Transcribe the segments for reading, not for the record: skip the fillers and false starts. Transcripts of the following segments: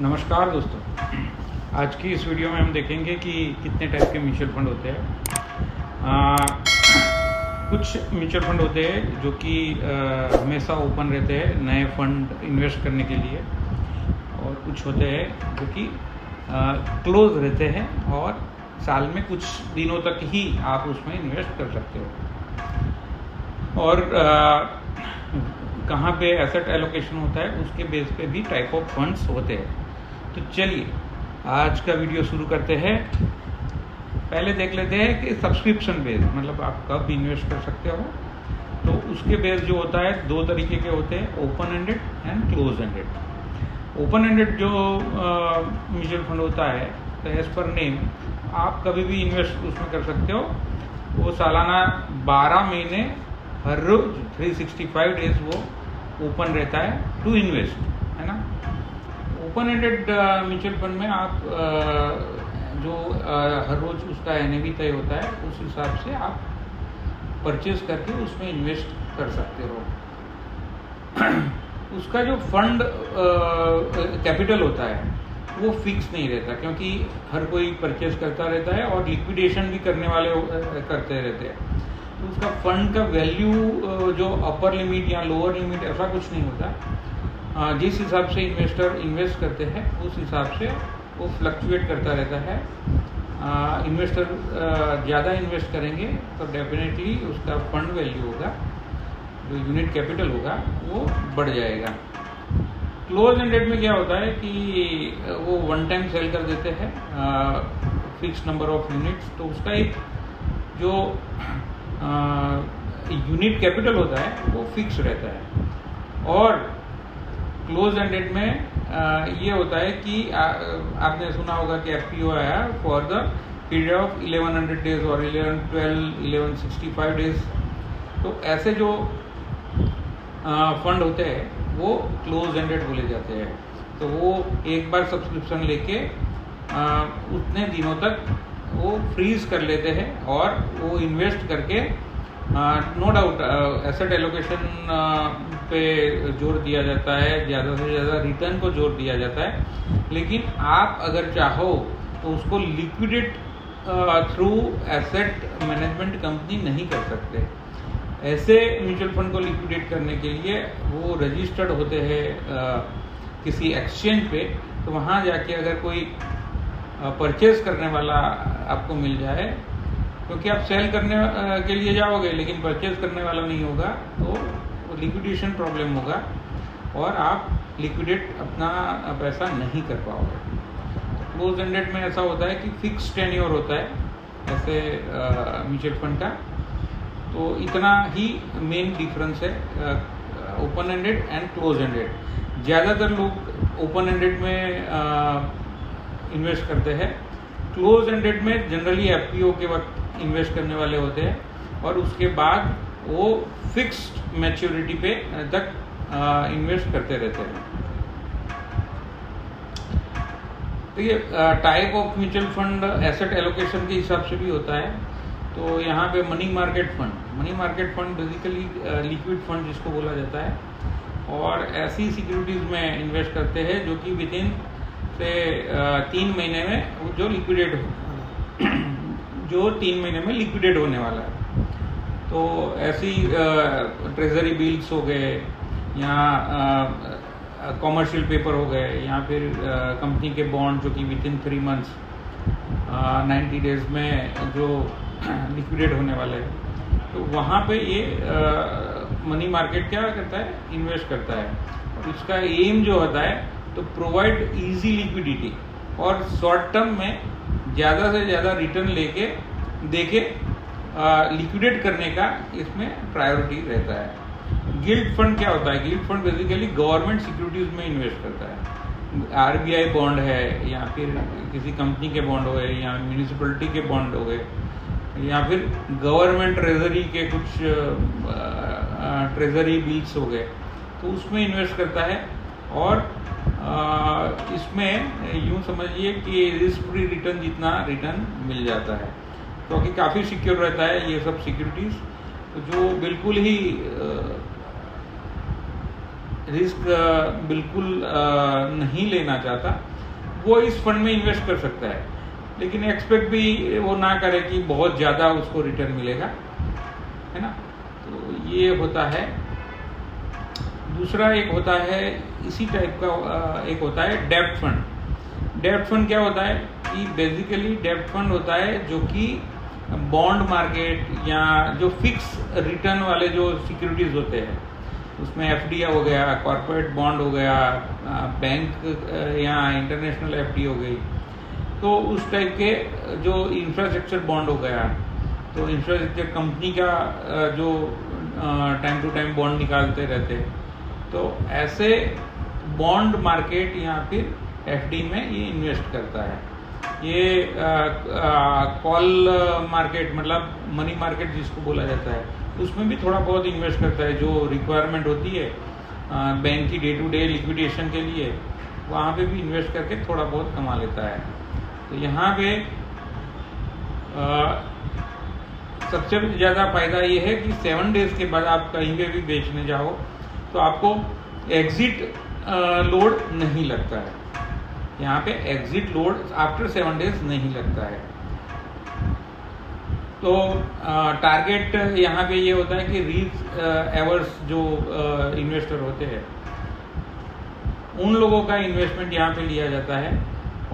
नमस्कार दोस्तों। आज की इस वीडियो में हम देखेंगे कि कितने टाइप के म्यूचुअल फंड होते हैं। कुछ म्यूचुअल फंड होते हैं जो कि हमेशा ओपन रहते हैं नए फंड इन्वेस्ट करने के लिए, और कुछ होते हैं जो कि क्लोज रहते हैं और साल में कुछ दिनों तक ही आप उसमें इन्वेस्ट कर सकते हो। और कहाँ पे एसेट एलोकेशन होता है उसके बेस पे भी टाइप ऑफ फंड्स होते हैं। तो चलिए आज का वीडियो शुरू करते हैं। पहले देख लेते हैं कि सब्सक्रिप्शन बेस मतलब आप कब इन्वेस्ट कर सकते हो। तो उसके बेस जो होता है दो तरीके के होते हैं, open ended and close ended. Open ended जो म्यूचुअल फंड होता है तो एज पर नेम आप कभी भी इन्वेस्ट उसमें कर सकते हो। वो सालाना 12 महीने हर रोज 365 डेज वो ओपन रहता है टू इन्वेस्ट, है ना। ओपन एंडेड म्यूचुअल फंड में आप जो हर रोज उसका एनएवी तय होता है उस हिसाब से आप परचेज करके उसमें इन्वेस्ट कर सकते हो। उसका जो फंड कैपिटल होता है वो फिक्स नहीं रहता, क्योंकि हर कोई परचेज करता रहता है और लिक्विडेशन भी करने वाले करते रहते हैं। तो उसका फंड का वैल्यू जो अपर लिमिट या लोअर लिमिट ऐसा कुछ नहीं होता। जिस हिसाब से इन्वेस्टर इन्वेस्ट करते हैं उस हिसाब से वो फ्लक्चुएट करता रहता है। इन्वेस्टर ज़्यादा इन्वेस्ट करेंगे तो डेफिनेटली उसका फंड वैल्यू होगा, जो यूनिट कैपिटल होगा वो बढ़ जाएगा। क्लोज एंडेड में क्या होता है कि वो वन टाइम सेल कर देते हैं फिक्स नंबर ऑफ यूनिट्स, तो उसका एक जो यूनिट कैपिटल होता है वो फिक्स रहता है। और क्लोज एंडेड में ये होता है कि आपने सुना होगा कि एफपीओ आया for the period of 1100 days और 1165 डेज। तो ऐसे जो फंड होते हैं वो क्लोज एंडेड बोले जाते हैं। तो वो एक बार सब्सक्रिप्शन लेके उतने दिनों तक वो फ्रीज कर लेते हैं और वो इन्वेस्ट करके नो डाउट एसेट एलोकेशन पे जोर दिया जाता है, ज़्यादा से ज़्यादा रिटर्न को जोर दिया जाता है। लेकिन आप अगर चाहो तो उसको liquidate through asset management company नहीं कर सकते। ऐसे म्यूचुअल फंड को लिक्विडेट करने के लिए वो रजिस्टर्ड होते हैं किसी एक्सचेंज पे। तो वहाँ जाके अगर कोई परचेज करने वाला आपको मिल जाए, क्योंकि आप सेल करने के लिए जाओगे लेकिन परचेज करने वाला नहीं होगा, तो लिक्विडेशन प्रॉब्लम होगा और आप लिक्विडेट अपना पैसा नहीं कर पाओगे। क्लोज एंडेड में ऐसा होता है कि फिक्स टेन्योर होता है ऐसे म्यूचुअल फंड का। तो इतना ही मेन डिफरेंस है open ended and close ended. ज़्यादातर लोग ओपन एंडेड में इन्वेस्ट करते हैं। क्लोज एंडेड में जनरली एफपीओ के वक्त इन्वेस्ट करने वाले होते हैं और उसके बाद वो फिक्स्ड मैच्योरिटी पे तक इन्वेस्ट करते रहते हैं। तो ये type of mutual fund asset allocation के हिसाब से भी होता है। तो यहाँ पे money market fund basically liquid fund जिसको बोला जाता है, और ऐसी सिक्योरिटीज़ में इन्वेस्ट करते हैं जो कि विद इन से 3 महीने में जो 3 महीने में लिक्विडेट होने वाला है। तो ऐसी ट्रेजरी बिल्स हो गए या कॉमर्शियल पेपर हो गए या फिर कंपनी के बॉन्ड जो कि विद इन 3 मंथ्स 90 डेज में जो लिक्विडेट होने वाले हैं। तो वहाँ पे ये मनी मार्केट क्या करता है, इन्वेस्ट करता है। और इसका एम जो होता है तो प्रोवाइड इजी लिक्विडिटी और शॉर्ट टर्म में ज़्यादा से ज़्यादा रिटर्न लेके देके लिक्विडेट करने का इसमें प्रायोरिटी रहता है। गिल्ड फंड क्या होता है? Guild fund basically government securities में इन्वेस्ट करता है। आरबीआई बॉन्ड है या फिर किसी कंपनी के बॉन्ड हो गए या म्यूनिसिपलिटी के बॉन्ड हो गए या फिर गवर्नमेंट ट्रेजरी के कुछ ट्रेजरी बिल्स हो गए, तो उसमें इन्वेस्ट करता है। और इसमें यूँ समझिए कि रिस्क फ्री रिटर्न जितना रिटर्न मिल जाता है, क्योंकि काफ़ी सिक्योर रहता है ये सब सिक्योरिटीज़। तो जो बिल्कुल ही रिस्क बिल्कुल नहीं लेना चाहता, वो इस फंड में इन्वेस्ट कर सकता है, लेकिन एक्सपेक्ट भी वो ना करे कि बहुत ज़्यादा उसको रिटर्न मिलेगा, है ना। तो ये होता है। दूसरा एक होता है इसी टाइप का, एक होता है डेब्ट फंड। डेब्ट फंड क्या होता है कि बेसिकली डेब्ट फंड होता है जो कि बॉन्ड मार्केट या जो फिक्स रिटर्न वाले जो सिक्योरिटीज़ होते हैं, उसमें एफडी हो गया, कॉर्पोरेट बॉन्ड हो गया, बैंक या इंटरनेशनल एफडी हो गई, तो उस टाइप के जो इंफ्रास्ट्रक्चर बॉन्ड हो गया, तो इंफ्रास्ट्रक्चर कंपनी का जो टाइम टू टाइम बॉन्ड निकालते रहते हैं, तो ऐसे बॉन्ड मार्केट या फिर एफडी में ये इन्वेस्ट करता है। ये कॉल मार्केट मतलब मनी मार्केट जिसको बोला जाता है, उसमें भी थोड़ा बहुत इन्वेस्ट करता है। जो रिक्वायरमेंट होती है बैंक की डे टू डे लिक्विडेशन के लिए, वहाँ पे भी इन्वेस्ट करके थोड़ा बहुत कमा लेता है। तो यहाँ पे सबसे ज़्यादा फायदा ये है कि 7 डेज़ के बाद आप कहीं पे भी बेचने जाओ तो आपको एग्जिट लोड नहीं लगता है। यहाँ पे एग्जिट लोड आफ्टर 7 डेज नहीं लगता है। तो टारगेट यहाँ पे ये होता है कि रिस्क एवर्स जो इन्वेस्टर होते हैं, उन लोगों का इन्वेस्टमेंट यहाँ पे लिया जाता है,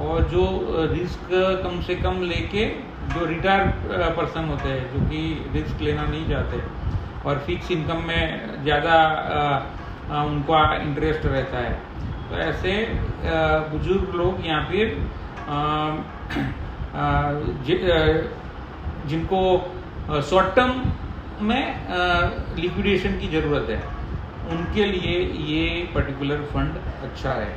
और जो रिस्क कम से कम लेके जो रिटायर पर्सन होते हैं, जो कि रिस्क लेना नहीं चाहते और फिक्स इनकम में ज़्यादा उनका इंटरेस्ट रहता है, तो ऐसे बुजुर्ग लोग या फिर जिनको शॉर्ट टर्म में लिक्विडेशन की ज़रूरत है, उनके लिए ये पर्टिकुलर फंड अच्छा है।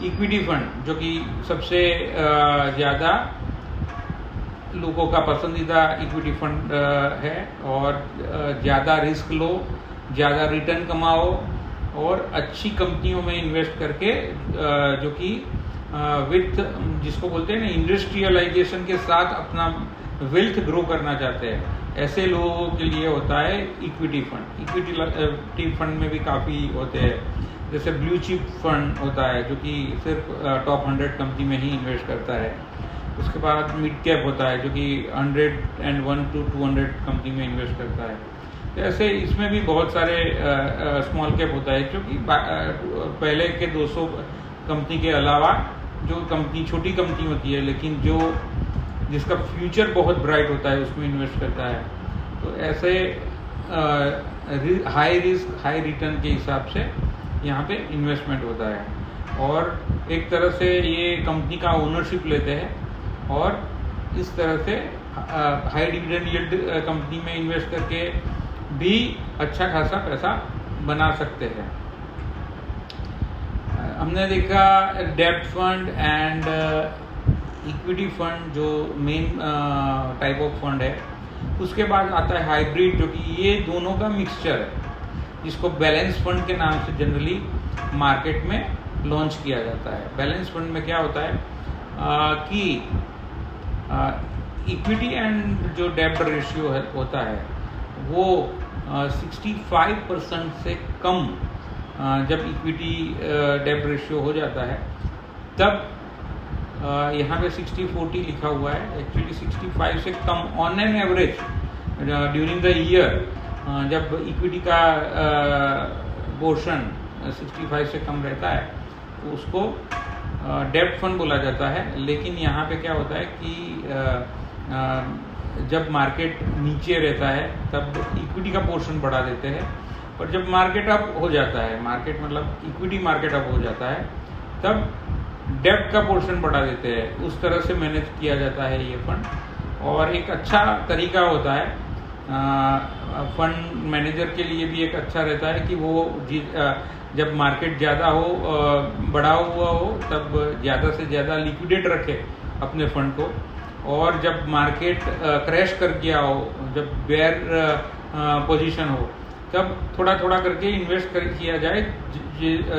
इक्विटी फंड जो कि सबसे ज़्यादा लोगों का पसंदीदा इक्विटी फंड है, और ज़्यादा रिस्क लो, ज़्यादा रिटर्न कमाओ और अच्छी कंपनियों में इन्वेस्ट करके जो कि विथ जिसको बोलते हैं ना इंडस्ट्रियलाइजेशन के साथ अपना वेल्थ ग्रो करना चाहते हैं, ऐसे लोगों के लिए होता है इक्विटी फंड। इक्विटी फंड में भी काफ़ी होते हैं, जैसे ब्लू चिप फंड होता है जो कि सिर्फ टॉप 100 कंपनी में ही इन्वेस्ट करता है। उसके बाद मिड कैप होता है जो कि 101 to 200 कंपनी में इन्वेस्ट करता है। तो ऐसे इसमें भी बहुत सारे स्मॉल कैप होता है, क्योंकि पहले के 200 कंपनी के अलावा जो कंपनी छोटी कंपनी होती है लेकिन जो जिसका फ्यूचर बहुत ब्राइट होता है उसमें इन्वेस्ट करता है। तो ऐसे हाई रिस्क हाई रिटर्न के हिसाब से यहाँ पे इन्वेस्टमेंट होता है, और एक तरह से ये कंपनी का ओनरशिप लेते हैं, और इस तरह से हाई डिविडेंड यील्ड कंपनी में इन्वेस्ट करके भी अच्छा खासा पैसा बना सकते हैं। हमने देखा डेब्ट फंड एंड इक्विटी फंड जो मेन टाइप ऑफ फंड है। उसके बाद आता है हाइब्रिड, जो कि ये दोनों का मिक्सचर है, जिसको बैलेंस फंड के नाम से जनरली मार्केट में लॉन्च किया जाता है। बैलेंस फंड में क्या होता है कि इक्विटी एंड जो डेब्ट रेशियो होता है वो 65% से कम जब इक्विटी डेब्ट रेशियो हो जाता है, तब यहाँ पे 60-40 लिखा हुआ है, एक्चुअली 65 से come on an average during the year जब इक्विटी का पोर्शन 65 से कम रहता है तो उसको डेब्ट फंड बोला जाता है। लेकिन यहाँ पे क्या होता है कि जब मार्केट नीचे रहता है तब इक्विटी का पोर्शन बढ़ा देते हैं, और जब मार्केट अप हो जाता है, मार्केट मतलब इक्विटी मार्केट अप हो जाता है, तब डेब्ट का पोर्शन बढ़ा देते हैं। उस तरह से मैनेज किया जाता है ये फंड, और एक अच्छा तरीका होता है फंड मैनेजर के लिए भी एक अच्छा रहता है कि वो जब मार्केट ज़्यादा हो, बढ़ा हुआ हो, तब ज़्यादा से ज़्यादा लिक्विडेट रखे अपने फंड को, और जब मार्केट क्रैश कर गया हो, जब बेयर पोजीशन हो, तब थोड़ा थोड़ा करके इन्वेस्ट किया जाए,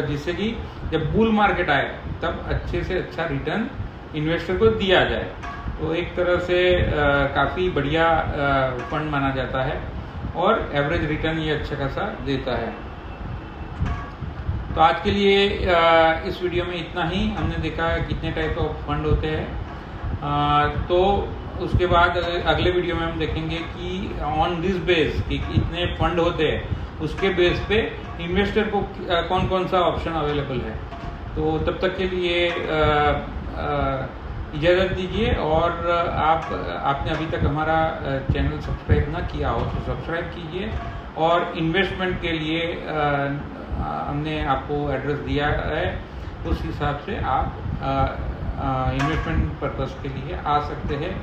जिससे कि जब बुल मार्केट आए तब अच्छे से अच्छा रिटर्न इन्वेस्टर को दिया जाए। तो एक तरह से काफ़ी बढ़िया फंड माना जाता है, और एवरेज रिटर्न ये अच्छा खासा देता है। तो आज के लिए इस वीडियो में इतना ही। हमने देखा कितने टाइप ऑफ फंड होते हैं, तो उसके बाद अगले वीडियो में हम देखेंगे कि ऑन दिस बेस कि इतने फंड होते हैं, उसके बेस पे इन्वेस्टर को कौन कौन सा ऑप्शन अवेलेबल है। तो तब तक के लिए इजाज़त दीजिए, और आपने अभी तक हमारा चैनल सब्सक्राइब ना किया हो तो सब्सक्राइब कीजिए, और इन्वेस्टमेंट के लिए हमने आपको एड्रेस दिया है, उस हिसाब से आप इन्वेस्टमेंट पर्पस के लिए आ सकते हैं।